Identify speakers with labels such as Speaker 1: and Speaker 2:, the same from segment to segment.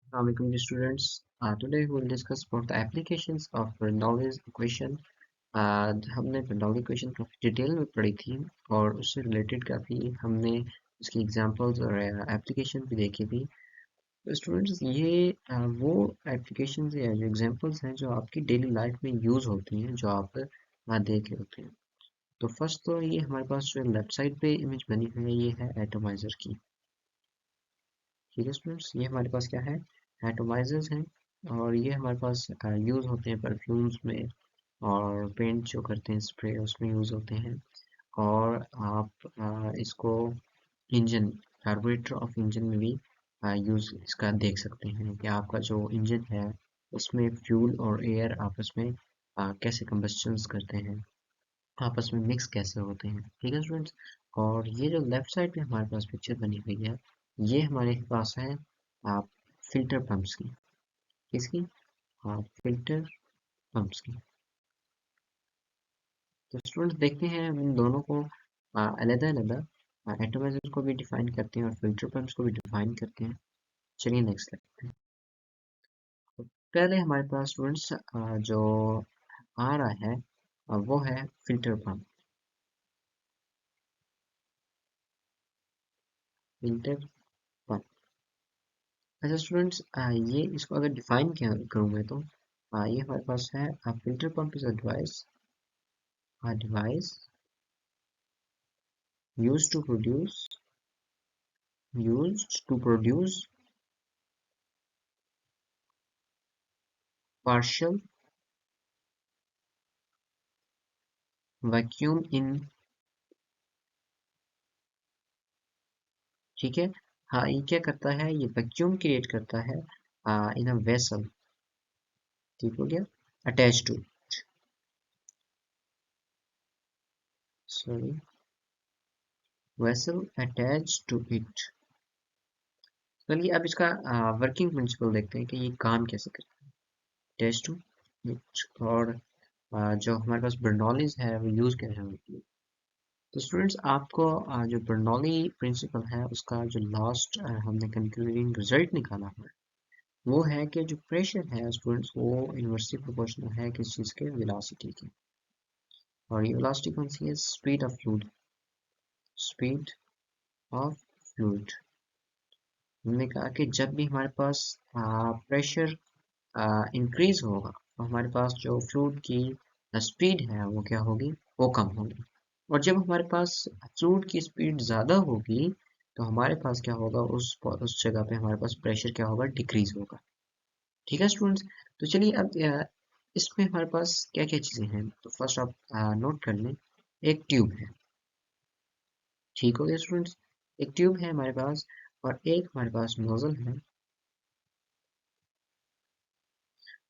Speaker 1: Assalamualaikum dear students. Today we will discuss about the applications of Bernoulli's equation. हमने Bernoulli equation काफ़ी detail में पढ़ी थी और उससे रिलेटेड काफ़ी हमने उसकी एग्जांपल्स और एप्लीकेशन भी देखी थी। तो स्टूडेंट्स ये वो एप्लीकेशंस या जो एग्जांपल्स हैं जो आपकी डेली लाइफ में यूज़ होती हैं जो आप देख रहे होते हैं। तो फर्स्ट तो ये हमारे पास जो लेफ्ट साइड पे इमेज बनी हुई है ये है एटोमाइजर की। ठीक है स्टूडेंट्स, ये हमारे पास क्या है, एटोमाइजर्स हैं और ये हमारे पास यूज़ होते हैं परफ्यूम्स में और पेंट जो करते हैं स्प्रे उसमें यूज़ होते हैं। और आप इसको इंजन कार्बोरेटर ऑफ इंजन में भी यूज़ इसका देख सकते हैं कि आपका जो इंजन है उसमें फ्यूल और एयर आपस में कैसे कंबस्चंस करते हैं, आपस में मिक्स कैसे होते हैं। ठीक है स्टूडेंट्स, और ये जो लेफ्ट साइड पे हमारे पास पिक्चर बनी हुई है ये हमारे पास है आप फिल्टर पंप्स की। किसकी? फिल्टर पंप्स की। तो स्टूडेंट्स देखते हैं हम इन दोनों को अलग-अलग एटमाइजर को भी डिफाइन करते हैं और फिल्टर पंप्स को भी डिफाइन करते हैं। चलिए नेक्स्ट देखते हैं। तो पहले हमारे पास स्टूडेंट्स जो आ रहा है वो है फिल्टर पंप। Filter pump. अच्छा स्टूडेंट्स, ये इसको अगर डिफाइन क्या करूँ मैं तो ये हमारे पास है filter pump is a device used to produce used to produce partial vacuum in। ठीक है, हाँ ये क्या करता है, ये वैक्यूम क्रिएट करता है इन अ वेसल। ठीक हो गया, attach to, sorry, vessel attach to it. चलिए अब इसका वर्किंग प्रिंसिपल देखते हैं कि ये काम कैसे करता है। Attach to it. और जो हमारे पास बर्नौलीज है वो यूज कैसे होती है। तो स्टूडेंट्स आपको जो बर्नौली प्रिंसिपल है उसका जो लास्ट हमने कंक्लूडिंग रिजल्ट निकाला है वो है कि जो प्रेशर है स्टूडेंट्स वो इनवर्सली प्रोपोर्शनल है किस चीज़ के, वेलोसिटी के। और ये वेलोसिटी कौन सी है, speed of fluid. Speed of fluid. हमने कहा कि जब भी हमारे पास प्रेशर इंक्रीज होगा तो हमारे पास जो फ्लूइड की स्पीड है वो क्या होगी, वो कम होगी। और जब हमारे पास फ्लूइड की स्पीड ज़्यादा होगी तो हमारे पास क्या होगा, उस जगह पे हमारे पास प्रेशर क्या होगा, डिक्रीज होगा। ठीक है स्टूडेंट्स, तो चलिए अब इसमें हमारे पास क्या क्या चीज़ें हैं। तो फर्स्ट आप नोट कर लें, एक ट्यूब है। ठीक हो गया स्टूडेंट्स, एक ट्यूब है हमारे पास और एक हमारे पास नोजल है।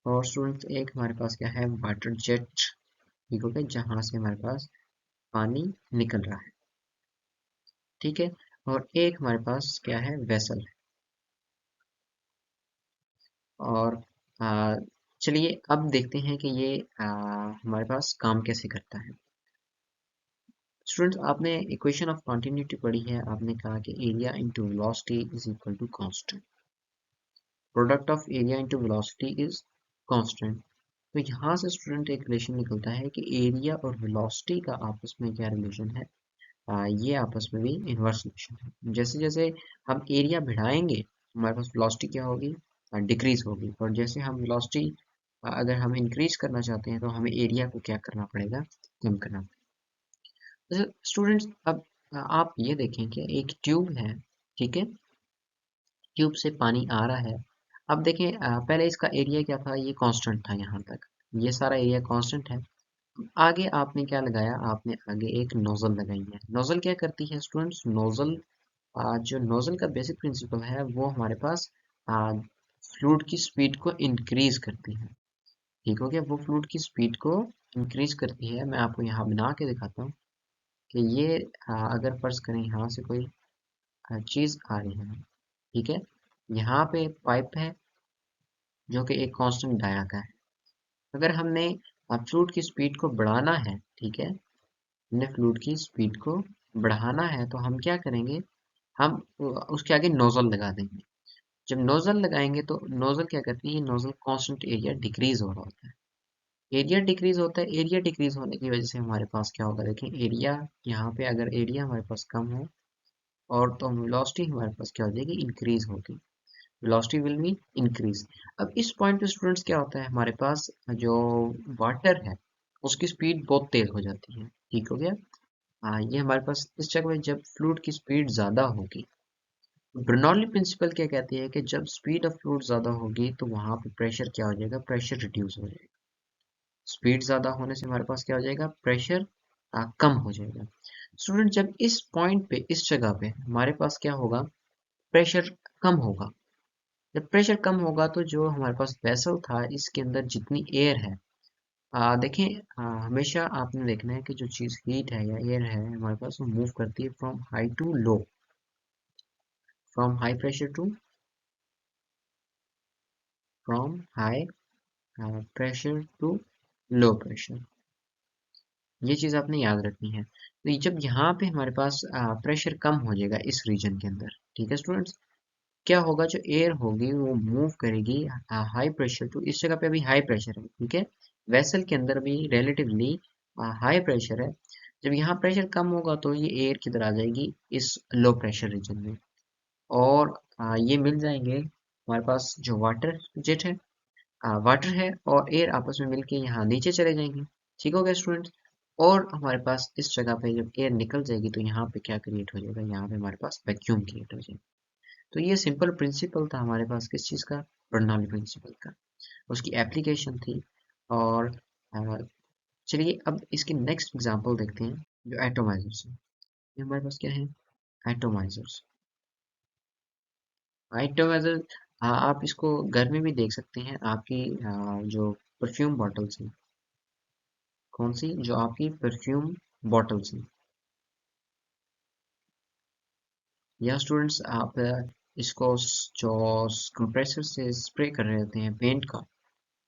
Speaker 1: और स्टूडेंट्स एक हमारे पास क्या है, वाटर जेट। ठीक हो गया, जहाँ से हमारे पास पानी निकल रहा है। ठीक है, और एक हमारे पास क्या है, वेसल है। और आ, चलिए अब देखते हैं कि ये हमारे पास काम कैसे करता है। स्टूडेंट्स आपने इक्वेशन ऑफ कॉन्टिन्यूटी पढ़ी है, आपने कहा कि area into velocity is equal to constant. Product of area into velocity is constant. तो यहाँ से स्टूडेंट एक रिलेशन निकलता है कि एरिया और वेलोसिटी का आपस में क्या रिलेशन है, ये आपस में भी इन्वर्स रिलेशन है। जैसे जैसे हम एरिया बढ़ाएंगे हमारे पास वेलोसिटी क्या होगी, डिक्रीज होगी। और जैसे हम वेलोसिटी अगर हम इंक्रीज करना चाहते हैं तो हमें एरिया को क्या करना पड़ेगा, कम करना पड़ेगा। तो स्टूडेंट्स अब आप ये देखें कि एक ट्यूब है। ठीक है, ट्यूब से पानी आ रहा है। अब देखें पहले इसका एरिया क्या था, ये कांस्टेंट था यहाँ तक, ये सारा एरिया कांस्टेंट है। आगे आपने क्या लगाया, आपने आगे एक नोजल लगाई है। नोजल क्या करती है स्टूडेंट्स, नोजल जो नोजल का बेसिक प्रिंसिपल है वो हमारे पास फ्लूइड की स्पीड को इंक्रीज करती है। ठीक हो गया, वो फ्लूइड की स्पीड को इंक्रीज करती है। मैं आपको यहाँ बना के दिखाता हूँ कि ये अगर फर्ज करें यहाँ से कोई चीज़ आ रही है। ठीक है, यहाँ पे पाइप है जो कि एक कांस्टेंट डाया का है। अगर हमने फ्लूइड की स्पीड को बढ़ाना है, ठीक है, हमने फ्लूइड की स्पीड को बढ़ाना है तो हम क्या करेंगे, हम उसके आगे नोजल लगा देंगे। जब नोजल लगाएंगे तो नोजल क्या करती है, नोजल कांस्टेंट एरिया डिक्रीज हो रहा होता है, एरिया डिक्रीज होता है, एरिया डिक्रीज होने की वजह से हमारे पास क्या होगा, देखें एरिया यहाँ पे अगर एरिया हमारे पास कम हो और तो वेलोसिटी हमारे पास क्या हो जाएगी, इंक्रीज होगी, वेलोसिटी विल बी इंक्रीज। अब इस पॉइंट पे स्टूडेंट्स क्या होता है, हमारे पास जो वाटर है उसकी स्पीड बहुत तेज हो जाती है, ठीक हो गया। हाँ, ये हमारे पास इस जगह पे जब फ्लूइड की स्पीड ज़्यादा होगी, बर्नौली प्रिंसिपल क्या कहती है कि जब स्पीड ऑफ फ्लूइड ज़्यादा होगी तो वहाँ पे प्रेशर क्या हो जाएगा, प्रेशर रिड्यूस हो जाएगा। स्पीड ज़्यादा होने से हमारे पास क्या हो जाएगा, प्रेशर कम हो जाएगा। स्टूडेंट जब इस पॉइंट पे, इस जगह पे हमारे पास क्या होगा, प्रेशर कम होगा। जब प्रेशर कम होगा तो जो हमारे पास वेसल था इसके अंदर जितनी एयर है, देखें, हमेशा आपने देखना है कि जो चीज़ हीट है या एयर है हमारे पास, वो मूव करती है from high to low, from high pressure to, from high pressure to low pressure. ये चीज़ आपने याद रखनी है। तो जब यहाँ पे हमारे पास प्रेशर कम हो जाएगा इस रीजन के अंदर, ठीक है स्टूडेंट्स, क्या होगा, जो एयर होगी वो मूव करेगी हाई प्रेशर टू, इस जगह पे अभी हाई प्रेशर है, ठीक है, वेसल के अंदर भी रिलेटिवली हाई प्रेशर है। जब यहाँ प्रेशर कम होगा तो ये एयर किधर आ जाएगी, इस लो प्रेशर रीजन में, और ये मिल जाएंगे हमारे पास जो वाटर जेट है, वाटर है और एयर आपस में मिलके यहाँ नीचे चले जाएंगे, ठीक हो गया स्टूडेंट्स। और हमारे पास इस जगह पे जब एयर निकल जाएगी तो यहाँ पे क्या क्रिएट हो जाएगा, यहाँ पे हमारे पास वैक्यूम क्रिएट हो जाएगा। तो ये सिंपल प्रिंसिपल था हमारे पास, किस चीज़ का, बर्नौली प्रिंसिपल का, उसकी एप्लीकेशन थी। और अ, चलिए अब इसकी नेक्स्ट एग्जांपल देखते हैं, जो एटोमाइजर्स है। ये हमारे पास क्या है, एटोमाइजर्स। एटोमाइजर आप इसको घर में भी देख सकते हैं, आपकी जो परफ्यूम बॉटल्स हैं, कौन सी, जो आपकी परफ्यूम बॉटल्स हैं, या स्टूडेंट्स आप इसको जो कंप्रेसर से स्प्रे कर रहे होते हैं पेंट का,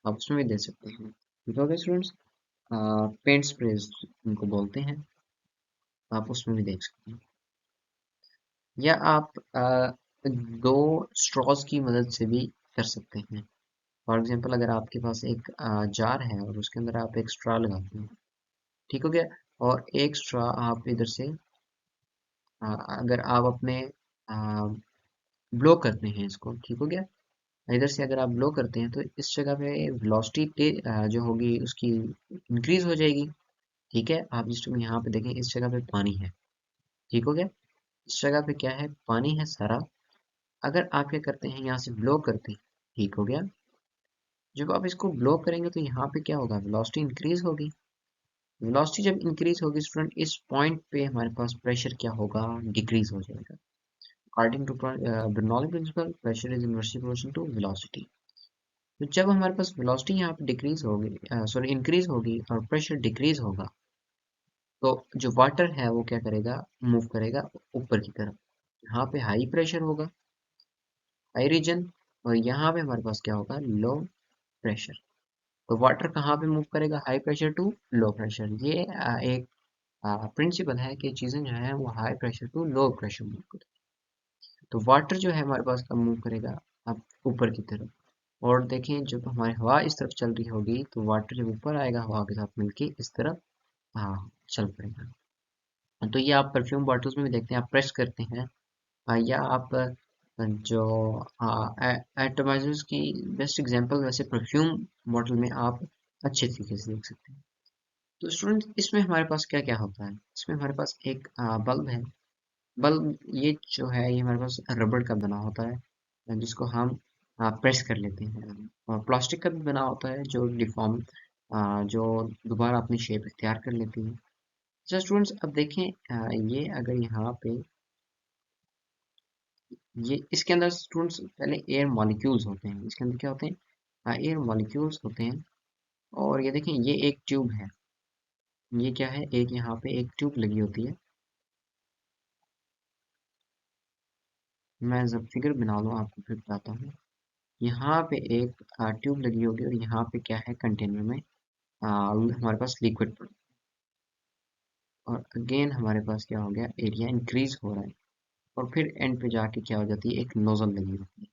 Speaker 1: आप उसमें भी दे सकते हैं, ठीक हो गया स्टूडेंट्स। पेंट स्प्रे उनको बोलते हैं, आप उसमें भी देख सकते हैं। या आप दो स्ट्रॉज की मदद से भी कर सकते हैं। फॉर एग्जांपल अगर आपके पास एक जार है और उसके अंदर आप एक स्ट्रॉ लगाते हैं, ठीक हो गया, और एक स्ट्रॉ आप इधर से अगर आप अपने ब्लो करते हैं इसको, ठीक हो गया, इधर से अगर आप ब्लो करते हैं तो इस जगह पे वेलोसिटी जो होगी उसकी इंक्रीज हो जाएगी, ठीक है। आप जिस टाइम यहाँ पे देखें इस जगह पे पानी है, ठीक हो गया, इस जगह पे क्या है, पानी है सारा। अगर आप क्या करते हैं, यहाँ से ब्लो करते हैं, ठीक हो गया, जब आप इसको ब्लो करेंगे तो यहाँ पे क्या होगा, वेलोसिटी इंक्रीज होगी। वेलोसिटी जब इंक्रीज होगी स्टूडेंट, इस पॉइंट पे हमारे पास प्रेशर क्या होगा, डिक्रीज हो जाएगा। According to Bernoulli principle, pressure is inversely proportional to velocity. तो जब हमारे पास वेलोसिटी यहाँ पे डिक्रीज होगी, सॉरी इंक्रीज होगी, और प्रेशर डिक्रीज होगा, तो जो वाटर है वो क्या करेगा, मूव करेगा ऊपर की तरफ। यहाँ पे हाई प्रेशर होगा, हाई रीजन, और यहाँ पे हमारे पास क्या होगा, लो प्रेशर। तो वाटर कहाँ पे मूव करेगा, high pressure to low pressure. ये एक प्रिंसिपल है कि चीज़ें जो है वो high pressure to low pressure move करेगी। तो वाटर जो है हमारे पास कब मूव करेगा, अब ऊपर की तरफ। और देखें जब हमारी हवा इस तरफ चल रही होगी तो वाटर जब ऊपर आएगा हवा के साथ मिलके इस तरफ चल पड़ेगा। तो ये आप परफ्यूम बॉटल्स में भी देखते हैं, आप प्रेस करते हैं, या आप जो एटमाइजर्स की बेस्ट एग्जांपल वैसे परफ्यूम बॉटल में आप अच्छे तरीके से देख सकते हैं। तो स्टूडेंट इसमें हमारे पास क्या क्या होता है, इसमें हमारे पास एक बल्ब है। बल्ब ये जो है ये हमारे पास रबड़ का बना होता है, जिसको हम प्रेस कर लेते हैं, और प्लास्टिक का भी बना होता है जो डिफॉर्म, जो दोबारा अपनी शेप इख्तियार कर लेती है। अच्छा स्टूडेंट्स अब देखें, ये अगर यहाँ पे, ये इसके अंदर स्टूडेंट्स पहले एयर मॉलिक्यूल्स होते हैं, इसके अंदर क्या होते हैं, एयर मॉलिक्यूल्स होते हैं। और ये देखें ये एक ट्यूब है, ये क्या है, एक यहाँ पे एक ट्यूब लगी होती है। मैं जब फिगर बना लूँ आपको फिर बताता हूँ। यहाँ पे एक ट्यूब लगी होगी और यहाँ पे क्या है, कंटेनर में हमारे पास लिक्विड पड़ा, और अगेन हमारे पास क्या हो गया, एरिया इंक्रीज हो रहा है, और फिर एंड पे जाके क्या हो जाती है, एक नोजल लगी होती है।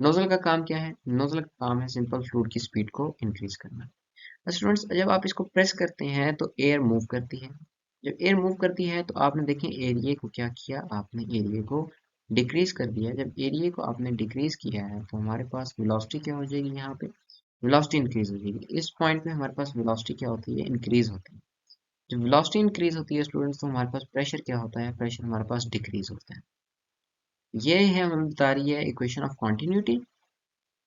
Speaker 1: नोजल का काम क्या है? नोजल का काम है सिंपल फ्लूइड की स्पीड को इंक्रीज करना। स्टूडेंट्स जब आप इसको प्रेस करते हैं तो एयर मूव करती है। जब एयर मूव करती है तो आपने देखें एरिया को क्या किया, आपने एरिया को डिक्रीज कर दिया। जब एरिया को आपने डिक्रीज किया है तो हमारे पास वेलोसिटी क्या हो जाएगी, यहाँ पे वेलोसिटी इंक्रीज हो जाएगी। इस पॉइंट पे हमारे पास वेलोसिटी क्या होती है, इंक्रीज होती है। जब वेलोसिटी इंक्रीज होती है स्टूडेंट्स तो हमारे पास प्रेशर क्या होता है, प्रेशर हमारे पास डिक्रीज होता है। ये है हमें बता रही है equation of continuity,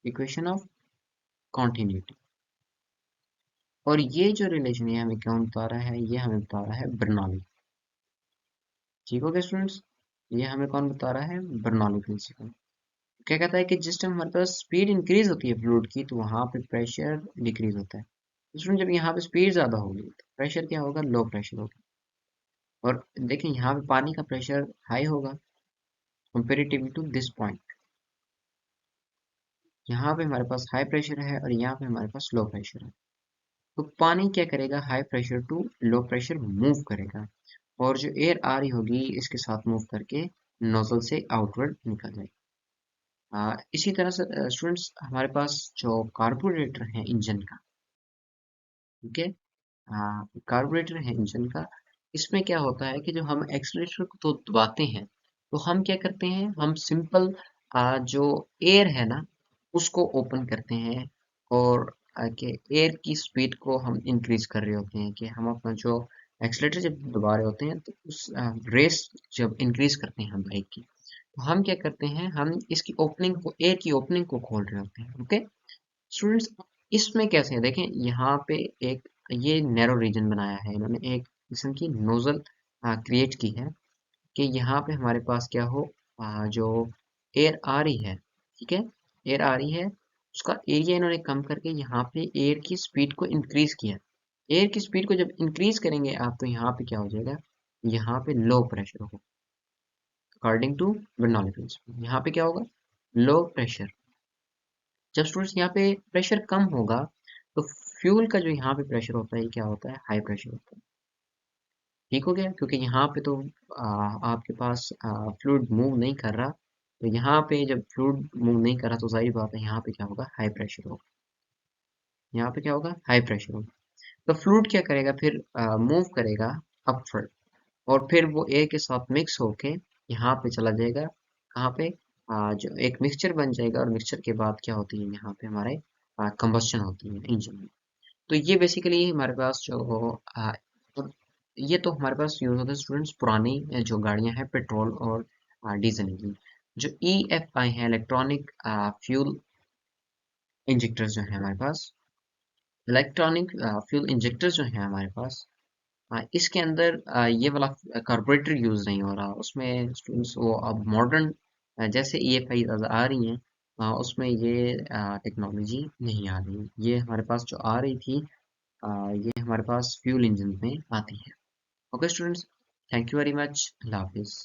Speaker 1: equation of continuity. और ये जो रिलेशन है हमें कौन बता रहा है, ये हमें बता रहा है बर्नौली। ठीक हो गया स्टूडेंट्स, ये हमें कौन बता रहा है, बर्नौली प्रिंसिपल। क्या कहता है कि जिस टाइम हमारे पास स्पीड इंक्रीज होती है फ्लूइड की तो वहां पे प्रेशर डिक्रीज होता है। स्टूडेंट जब यहाँ पे स्पीड ज्यादा होगी तो प्रेशर क्या होगा, लो प्रेशर होगा। और देखें यहाँ पे पानी का प्रेशर हाई होगा कंपेरेटिवली टू दिस पॉइंट। यहाँ पे हमारे पास हाई प्रेशर है और यहाँ पे हमारे पास लो प्रेशर है। तो पानी क्या करेगा, high pressure to low pressure move करेगा और जो एयर आ रही होगी इसके साथ मूव करके नोजल से आउटवर्ड निकल जाएगी। इसी तरह से स्टूडेंट्स हमारे पास जो कार्बोरेटर है इंजन का, ठीक है, कार्बोरेटर है इंजन का, इसमें क्या होता है कि जब हम एक्सीलरेटर को तो दबाते हैं तो हम क्या करते हैं, हम सिंपल जो एयर है ना उसको ओपन करते हैं और कि एयर की स्पीड को हम इंक्रीज कर रहे होते हैं, कि हम अपना जो एक्सीलरेटर जब दबा रहे होते हैं तो उस रेस जब इंक्रीज करते हैं हम बाइक की, तो हम क्या करते हैं, हम इसकी ओपनिंग को, एयर की ओपनिंग को खोल रहे होते हैं। ओके स्टूडेंट्स, इसमें कैसे है देखें, यहाँ पे एक ये नैरो रीजन बनाया है इन्होंने, एक किस्म की नोजल क्रिएट की है कि यहाँ पे हमारे पास क्या हो, जो एयर आ रही है, ठीक है, एयर आ रही है उसका एरिया इन्होंने कम करके यहाँ पे एयर की स्पीड को इंक्रीज किया। एयर की स्पीड को जब इंक्रीज करेंगे आप तो यहाँ पे क्या हो जाएगा, यहाँ पे लो प्रेशर होगा अकॉर्डिंग टू बर्नौली प्रिंसिपल। यहाँ पे क्या होगा, लो प्रेशर। जब स्टूडेंट्स यहाँ पे प्रेशर कम होगा तो फ्यूल का जो यहाँ पे प्रेशर होता है ये क्या होता है, हाई प्रेशर होता है। ठीक हो गया, क्योंकि यहाँ पे तो आपके पास फ्लूइड मूव नहीं कर रहा, तो यहाँ पे जब फ्लूइड मूव नहीं कर रहा तो जाहिर बात है यहाँ पे क्या होगा, हाई प्रेशर होगा। यहाँ पे क्या होगा, हाई प्रेशर होगा। तो फ्लूइड क्या करेगा फिर, मूव करेगा अपवर्ड और फिर वो एयर के साथ मिक्स होके यहाँ पे चला जाएगा, कहाँ पे, जो एक मिक्सचर बन जाएगा और मिक्सचर के बाद क्या होती है यहाँ पे हमारे कंबस्शन होती है इंजन में। तो ये बेसिकली हमारे पास जो तो ये तो हमारे पास यूज होता है स्टूडेंट्स पुरानी जो गाड़ियां हैं पेट्रोल और डीजल की। जो EFI है इलेक्ट्रॉनिक फ्यूल इंजेक्टर्स जो है हमारे पास, इलेक्ट्रॉनिक फ्यूल इंजेक्टर्स जो है हमारे पास, इसके अंदर ये वाला कार्बोरेटर यूज नहीं हो रहा उसमें स्टूडेंट्स। वो अब मॉडर्न जैसे EFI आ रही हैं उसमें ये टेक्नोलॉजी नहीं आ रही, ये हमारे पास जो आ रही थी ये हमारे पास फ्यूल इंजन में आती है। Okay students, thank you very much, अल्लाह हाफिज़।